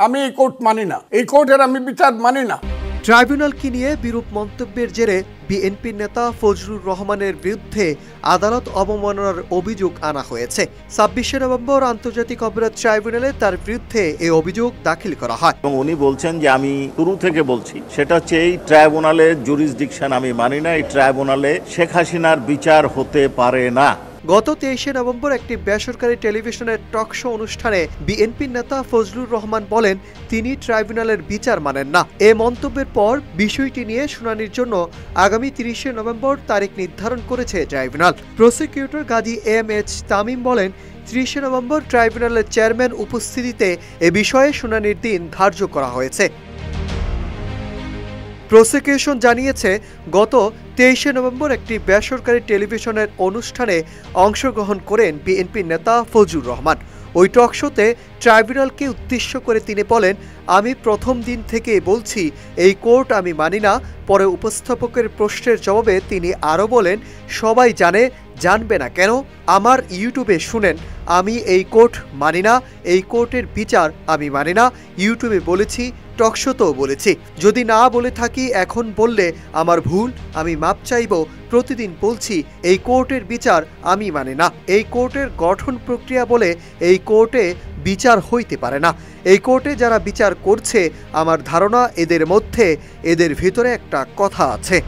আমি এই কোর্ট মানি না, এই কোর্টের আমি বিচার মানি না। ট্রাইব্যুনালকে নিয়ে বিরূপ মন্তব্যের জেরে বিএনপির নেতা ফজলুর রহমানের বিরুদ্ধে আদালত অবমাননার অভিযোগ আনা হয়েছে। ২৬শে নভেম্বর আন্তর্জাতিক অপরাধ ট্রাইব্যুনালে তার বিরুদ্ধে এই অভিযোগ দাখিল করা হয় এবং উনি বলছেন যে আমি শুরু থেকে বলছি সেটা হচ্ছে এই ট্রাইব্যুনালের জুরিসডিকশন আমি মানি না, এই ট্রাইব্যুনালে শেখ হাসিনার বিচার হতে পারে না। গত ২৩শে নভেম্বর একটি বেসরকারি টেলিভিশনের টক শো অনুষ্ঠানে বিএনপির নেতা ফজলুর রহমান বলেন তিনি ট্রাইব্যুনালের বিচার মানেন না। এ মন্তব্যের পর বিষয়টি নিয়ে শুনানির জন্য আগামী ৩০শে নভেম্বর তারিখ নির্ধারণ করেছে ট্রাইব্যুনাল। প্রসিকিউটর গাজী এম.এইচ. তামিম বলেন ৩০শে নভেম্বর ট্রাইব্যুনালের চেয়ারম্যান উপস্থিতিতে এ বিষয়ে শুনানির দিন ধার্য করা হয়েছে। প্রসিকিউশন জানিয়েছে গত ২৩শে নভেম্বর একটি বেসরকারি টেলিভিশনের অনুষ্ঠানে অংশগ্রহণ করেন বিএনপির নেতা ফজলুর রহমান। ওই টক শোতে ট্রাইব্যুনালকে উদ্দেশ্য করে তিনি বলেন আমি প্রথম দিন থেকে বলছি এই কোর্ট আমি মানি না। পরে উপস্থাপকের প্রশ্নের জবাবে তিনি আরও বলেন সবাই জানবে না কেন, আমার ইউটিউবে শুনেন আমি এই কোর্ট মানি না, এই কোর্টের বিচার আমি মানি না। ইউটিউবে বলেছি, টকশোতেও বলেছি, যদি না বলে থাকি এখন বললে আমার ভুল, আমি মাপ চাইব। প্রতিদিন বলছি এই কোর্টের বিচার আমি মানি না। এই কোর্টের গঠন প্রক্রিয়া বলে এই কোর্টে বিচার হইতে পারে না। এই কোর্টে যারা বিচার করছে আমার ধারণা এদের ভিতরে একটা কথা আছে।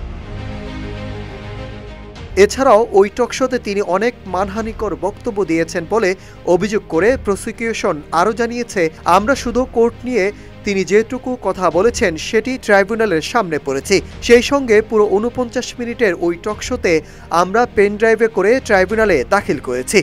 এছাড়াও ওই টকশোতে তিনি অনেক মানহানিকর বক্তব্য দিয়েছেন বলে অভিযোগ করে প্রসিকিউশন আরও জানিয়েছে আমরা শুধু কোর্ট নিয়ে তিনি যেটুকু কথা বলেছেন সেটি ট্রাইব্যুনালের সামনে পড়েছি। সেই সঙ্গে পুরো ৪৯ মিনিটের ওই টকশোতে আমরা পেনড্রাইভে করে ট্রাইব্যুনালে দাখিল করেছি।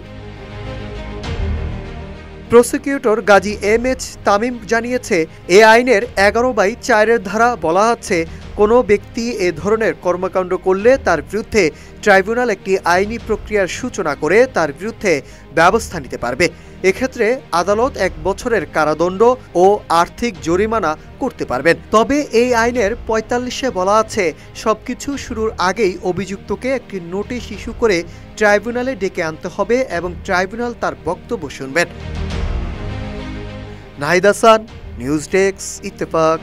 প্রসিকিউটর গাজী এম.এইচ. তামিম জানিয়েছে এ আইনের ১১/৪ ধারা বলা আছে কোনো ব্যক্তি এ ধরনের কর্মকাণ্ড করলে তার বিরুদ্ধে ট্রাইব্যুনাল একটি আইনি প্রক্রিয়ার সূচনা করে তার বিরুদ্ধে ব্যবস্থা নিতে পারবে। এক্ষেত্রে আদালত ১ বছরের কারাদণ্ড ও আর্থিক জরিমানা করতে পারবেন। তবে এই আইনের ৪৫-এ বলা আছে সবকিছু শুরুর আগেই অভিযুক্তকে একটি নোটিশ ইস্যু করে ট্রাইব্যুনালে ডেকে আনতে হবে এবং ট্রাইব্যুনাল তার বক্তব্য শুনবেন। Nahid Hasan, news desk, Ittefaq.